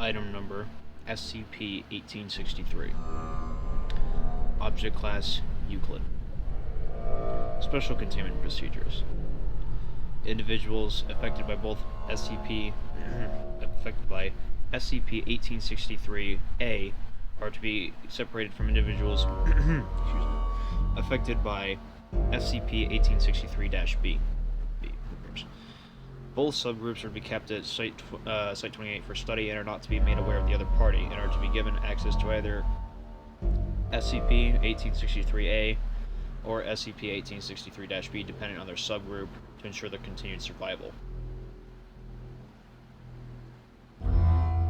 Item number SCP-1863. Object Class Euclid. Special Containment Procedures. Individuals affected by both SCP-1863-A are to be separated from individuals affected by SCP-1863-B. Both subgroups are to be kept at Site 28 for study and are not to be made aware of the other party, and are to be given access to either SCP-1863-A or SCP-1863-B, depending on their subgroup, to ensure their continued survival.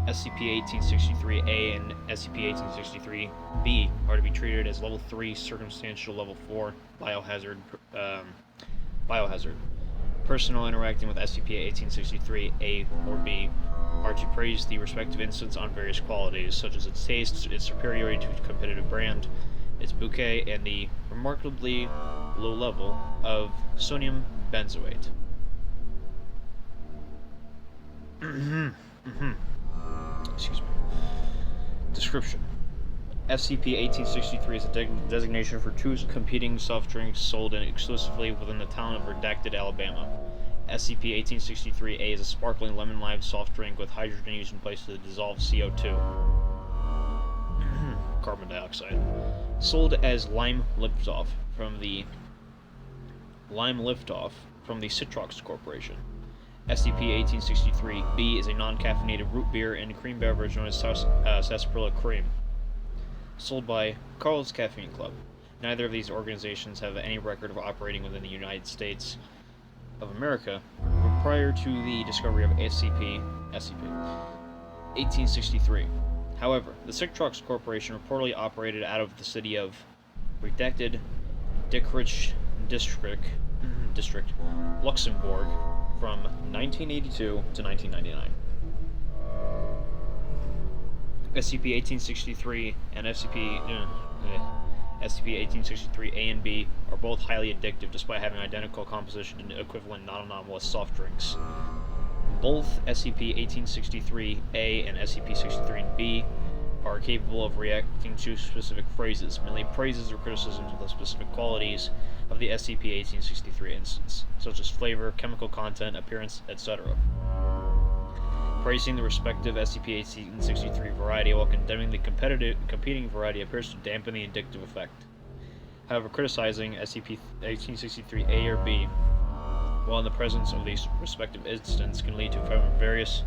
SCP-1863-A and SCP-1863-B are to be treated as Level 3 Circumstantial Level 4 Biohazard. Personnel interacting with SCP-1863-A or B are to praise the respective instance on various qualities, such as its taste, its superiority to its competitive brand, its bouquet, and the remarkably low level of sodium benzoate. Excuse me. Description. SCP-1863 is a designation for two competing soft drinks sold exclusively within the town of Redacted, Alabama. SCP-1863-A is a sparkling lemon-lime soft drink with hydrogen used in place of the dissolved CO2. Carbon dioxide. Sold as Liftoff from the Citrox Corporation. SCP-1863-B is a non-caffeinated root beer and cream beverage known as Sarsaparilla cream, sold by Carl's Caffeine Club. Neither of these organizations have any record of operating within the United States of America prior to the discovery of SCP-1863. However, the Citrox Corporation reportedly operated out of the city of Redacted Dietrich District, Luxembourg, from 1982 to 1999. SCP-1863 and SCP-1863-A and B are both highly addictive despite having identical composition and equivalent non-anomalous soft drinks. Both SCP-1863-A and SCP-63-B are capable of reacting to specific phrases, mainly praises or criticisms of the specific qualities of the SCP-1863 instance, such as flavor, chemical content, appearance, etc. Praising the respective SCP-1863 variety while condemning the competing variety appears to dampen the addictive effect. However, criticizing SCP-1863-A or B while in the presence of these respective instances can lead to various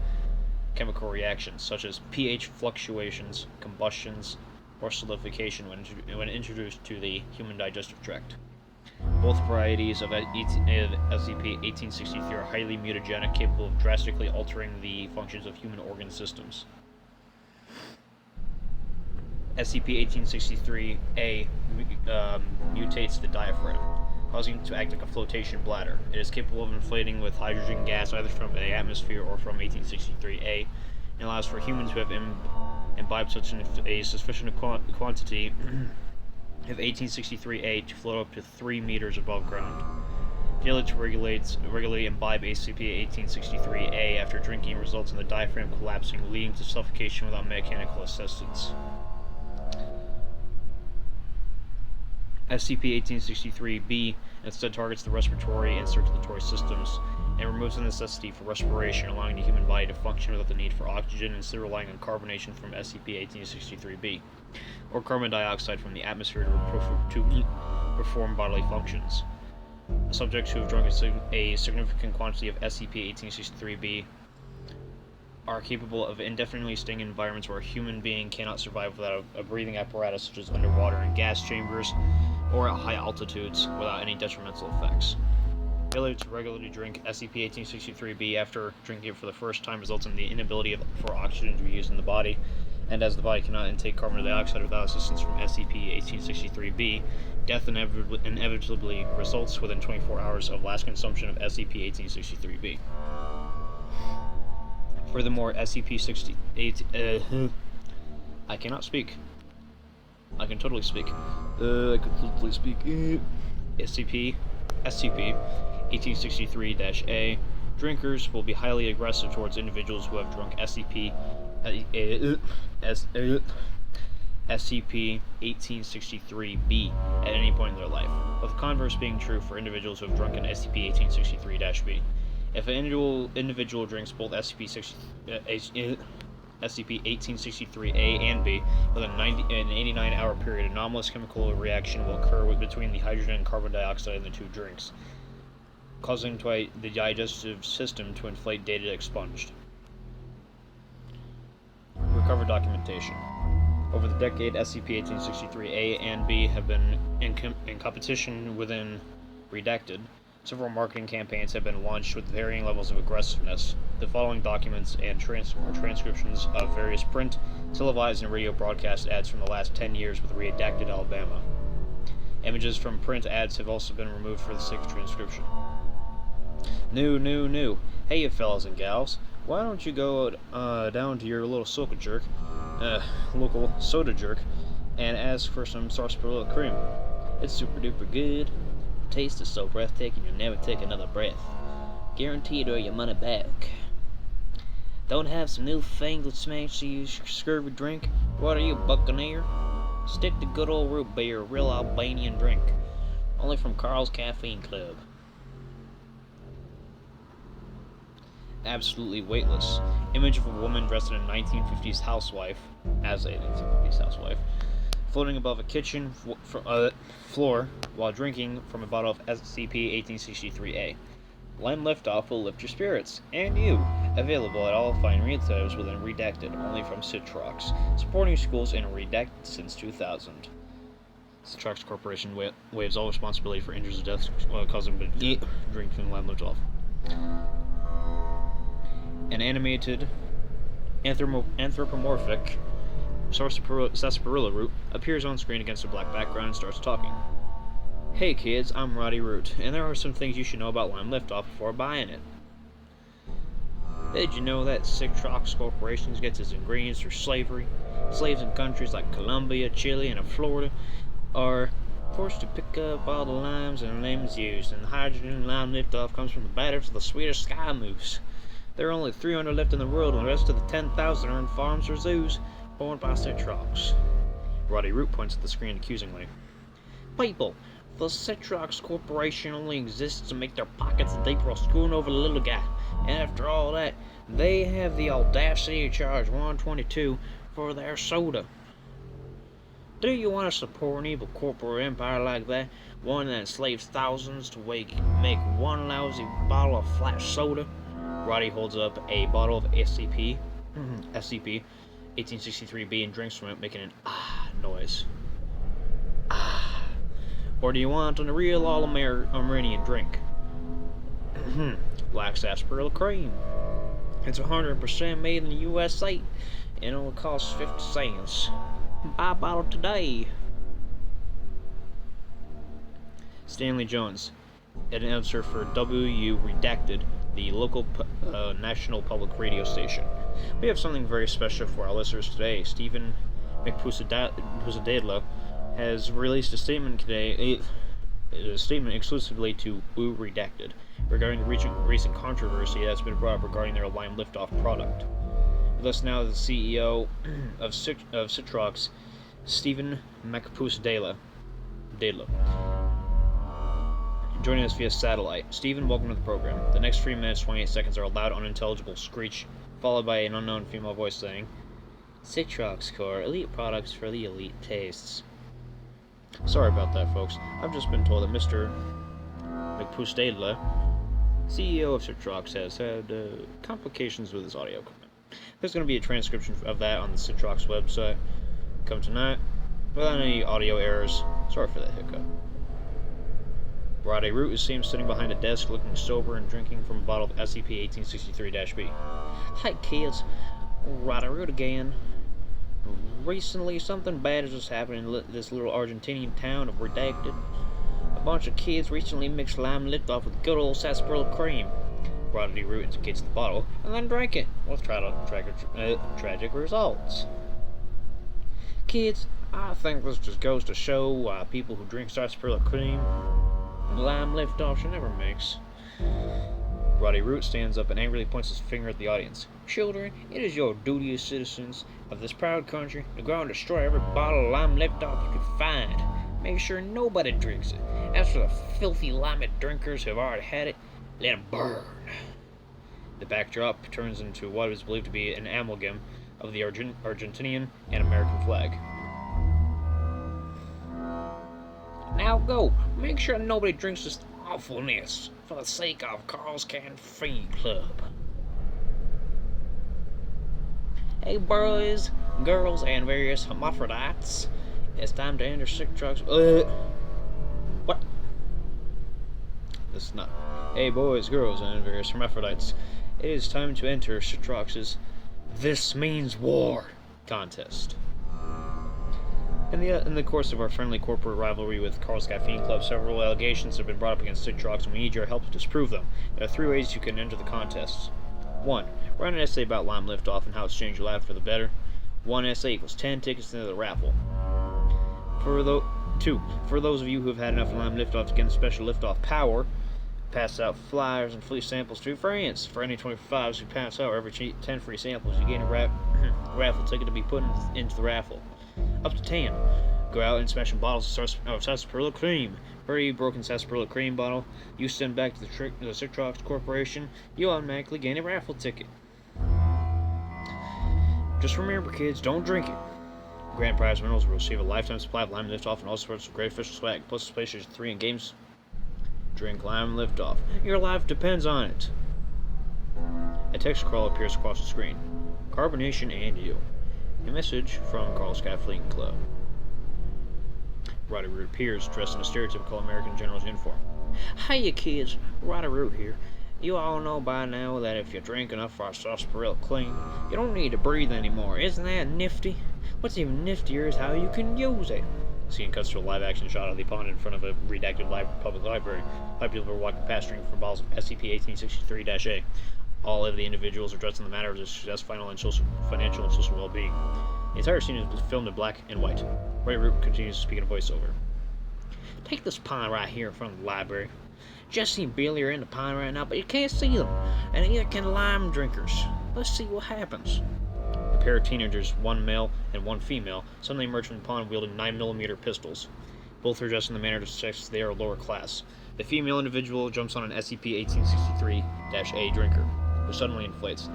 chemical reactions, such as pH fluctuations, combustions, or solidification when introduced to the human digestive tract. Both varieties of SCP-1863 are highly mutagenic, capable of drastically altering the functions of human organ systems. SCP-1863-A mutates the diaphragm, causing it to act like a flotation bladder. It is capable of inflating with hydrogen gas either from the atmosphere or from 1863-A, and allows for humans who have imbibed such a sufficient quantity of 1863-A to float up to 3 meters above ground. Failure to regularly imbibe SCP-1863-A after drinking results in the diaphragm collapsing, leading to suffocation without mechanical assistance. SCP-1863-B instead targets the respiratory and circulatory systems and removes the necessity for respiration, allowing the human body to function without the need for oxygen and instead relying on carbonation from SCP-1863-B, or carbon dioxide from the atmosphere to perform bodily functions. Subjects who have drunk a significant quantity of SCP-1863-B are capable of indefinitely staying in environments where a human being cannot survive without a breathing apparatus, such as underwater and gas chambers, or at high altitudes without any detrimental effects. Failure to regularly drink SCP-1863-B after drinking it for the first time results in the inability for oxygen to be used in the body, and as the body cannot intake carbon dioxide without assistance from SCP-1863-B, death inevitably results within 24 hours of last consumption of SCP-1863-B. Furthermore, SCP-68... I cannot speak. I can totally speak. SCP-1863-A Drinkers will be highly aggressive towards individuals who have drunk SCP-1863-B at any point in their life, with the converse being true for individuals who have drunken SCP-1863-B. If an individual drinks both SCP-1863-A and B within an 89-hour period, an anomalous chemical reaction will occur between the hydrogen and carbon dioxide in the two drinks, causing the digestive system to inflate data expunged. Recovered documentation. Over the decade, SCP-1863-A and B have been in competition within Redacted. Several marketing campaigns have been launched with varying levels of aggressiveness. The following documents and transcriptions of various print, televised, and radio broadcast ads from the last 10 years with Redacted Alabama. Images from print ads have also been removed for the sake of transcription. New. Hey, you fellas and gals. Why don't you go down to your local soda jerk, and ask for some Sarsaparilla cream? It's super duper good. The taste is so breathtaking you'll never take another breath. Guaranteed or your money back. Don't have some new fangled smash to use scurvy drink? What are you, buccaneer? Stick to good old root beer, real Albanian drink. Only from Carl's Caffeine Club. Absolutely weightless. Image of a woman dressed in a 1950s housewife, floating above a kitchen floor while drinking from a bottle of SCP-1863-A. Lime Liftoff will lift your spirits, and you. Available at all fine retailers within Redacted, only from Citrox, supporting schools in Redacted since 2000. Citrox Corporation waives all responsibility for injuries or deaths caused by drinking Lime Liftoff. An animated anthropomorphic sarsaparilla root appears on screen against a black background and starts talking. Hey kids, I'm Roddy Root, and there are some things you should know about Lime Liftoff before buying it. Did you know that Citrox Corporation gets its ingredients through slavery? Slaves in countries like Colombia, Chile, and Florida are forced to pick up all the limes and lemons used, and the hydrogen in Lime Liftoff comes from the batters of the Swedish sky moose. There are only 300 left in the world, and the rest of the 10,000 are in farms or zoos, owned by Citrox. Roddy Root points at the screen accusingly. People, the Citrox Corporation only exists to make their pockets deep while screwing over the little guy, and after all that, they have the audacity to charge $1.22 for their soda. Do you want to support an evil corporate empire like that, one that enslaves thousands to make one lousy bottle of flat soda? Roddy holds up a bottle of SCP-1863-B and drinks from it, making an noise. Or do you want a real all-American drink? Black sarsaparilla cream. It's 100% made in the USA, and it'll cost 50 cents. Buy a bottle today. Stanley Jones, an announcer for W Redacted, the local national public radio station. We have something very special for our listeners today. Stephen McPusadadla has released a statement today, exclusively to Woo Redacted, regarding the recent controversy that's been brought up regarding their Lime Liftoff product. With us now is the CEO of Citrox, Stephen McPusadadla. Joining us via satellite. Stephen, welcome to the program. The next 3 minutes, 28 seconds are a loud, unintelligible screech, followed by an unknown female voice saying, Citrox Core, elite products for the elite tastes. Sorry about that, folks. I've just been told that Mr. McPusadadla, CEO of Citrox, has had complications with his audio equipment. There's going to be a transcription of that on the Citrox website come tonight, without any audio errors. Sorry for that hiccup. Roddy Root is seen sitting behind a desk looking sober and drinking from a bottle of SCP-1863-B. Hi kids, Roddy Root again. Recently, something bad has just happened in this little Argentinian town of Redacted. A bunch of kids recently mixed Lime Liftoff with good old sarsaparilla cream. Roddy Root indicates the bottle, and then drank it, with tragic results. Kids, I think this just goes to show why people who drink sarsaparilla cream and Lime Liftoff should never mix. Roddy Root stands up and angrily points his finger at the audience. Children, it is your duty as citizens of this proud country to go out and destroy every bottle of lime Liftoff you can find. Make sure nobody drinks it. As for the filthy limey drinkers who have already had it, let them burn. The backdrop turns into what is believed to be an amalgam of the Argentinian and American flag. Now go. Make sure nobody drinks this awfulness for the sake of Carl's Caffeine Club. Hey boys, girls, and various hermaphrodites. It's time to enter sick trucks. What? This is not. Hey boys, girls, and various hermaphrodites. It is time to enter Citrox's This Means War contest. In the course of our friendly corporate rivalry with Carl's Caffeine Club, several allegations have been brought up against Citrox, and we need your help to disprove them. There are 3 ways you can enter the contest. 1. Write an essay about lime liftoff and how it's changed your life for the better. 1 essay equals 10 tickets into the raffle. 2. For those of you who have had enough lime liftoff to get the special liftoff power, pass out flyers and free samples to your friends. For any 25s who pass out every 10 free samples, you gain a raffle ticket to be put into the raffle. Up to 10. Go out and smash some bottles of Sarsaparilla cream. For every broken Sarsaparilla cream bottle you send back to the Citrox Corporation, you automatically gain a raffle ticket. Just remember, kids, don't drink it. Grand prize winners will receive a lifetime supply of lime liftoff and all sorts of great official swag, plus PlayStation 3 and games. Drink lime liftoff. Your life depends on it. A text scroll appears across the screen. Carbonation and you. A message from Carl's Caffeine Club. Roddy Root appears, dressed in a stereotypical American general's uniform. Hiya kids, Roddy Root here. You all know by now that if you drink enough of our sarsaparilla clean, you don't need to breathe anymore. Isn't that nifty? What's even niftier is how you can use it. Scene cuts to a live-action shot of the pond in front of a redacted public library. 5 people are walking past drinking from bottles of SCP-1863-A. All of the individuals are dressed in the manner of success, financial and social well-being. The entire scene is filmed in black and white. Roddy Root continues to speak in a voiceover. Take this pond right here in front of the library. Jesse and Billy are in the pond right now, but you can't see them, and neither can lime drinkers. Let's see what happens. A pair of teenagers, 1 male and 1 female, suddenly emerge from the pond wielding 9mm pistols. Both are dressed in the manner of suggest they are lower class. The female individual jumps on an SCP-1863-A drinker, who suddenly inflates.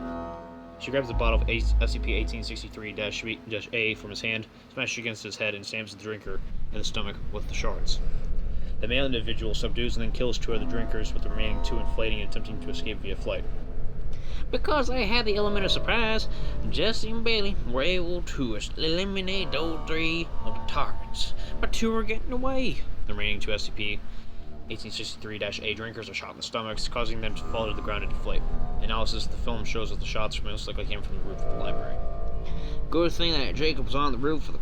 She grabs a bottle of SCP-1863-A from his hand, smashes it against his head, and stabs the drinker in the stomach with the shards. The male individual subdues and then kills 2 other drinkers, with the remaining 2 inflating and attempting to escape via flight. Because they had the element of surprise, Jesse and Billy were able to eliminate those 3 of the targets, but 2 are getting away. The remaining 2 SCP-1863-A drinkers are shot in the stomachs, causing them to fall to the ground and deflate. Analysis of the film shows that the shots most likely came from the roof of the library. Good thing that Jacob was on the roof of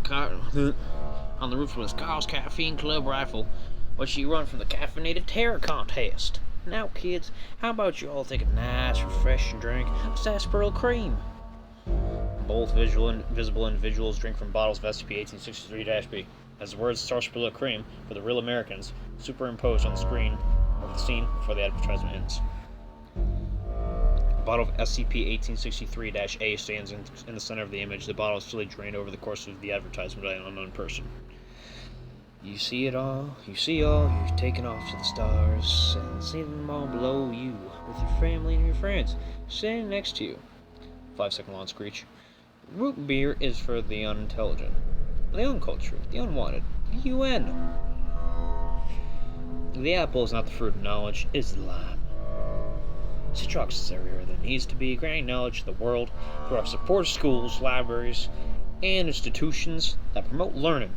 his Carl's Caffeine Club rifle, which he run from the caffeinated terror contest. Now, kids, how about you all take a nice, refreshing drink of sarsaparilla cream? Both visible individuals drink from bottles of SCP-1863-B. As the words sarsaparilla cream for the real Americans superimposed on the screen of the scene before the advertisement ends. The bottle of SCP-1863-A stands in the center of the image. The bottle is slowly drained over the course of the advertisement by an unknown person. You see it all, you've taken off to the stars, and see them all below you, with your family and your friends, sitting next to you. 5-second long screech. Root beer is for the unintelligent, the uncultured, the unwanted, the UN. The apple is not the fruit of knowledge, it is the lime. Citrox is everywhere there needs to be, granting knowledge to the world through our support of schools, libraries, and institutions that promote learning.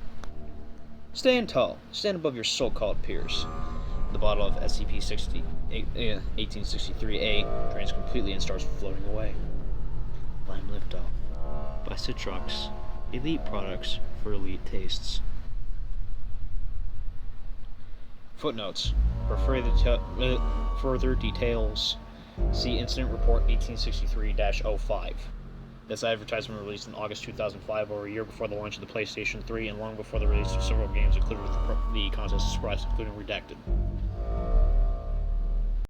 Stand tall. Stand above your so-called peers. The bottle of SCP-1863-A drains completely and starts floating away. Lime Liftoff by Citrox. Elite products for elite tastes. Footnotes. For further details, see Incident Report 1863-05. This advertisement was released in August 2005, over a year before the launch of the PlayStation 3 and long before the release of several games included with the contest surprise, including Redacted.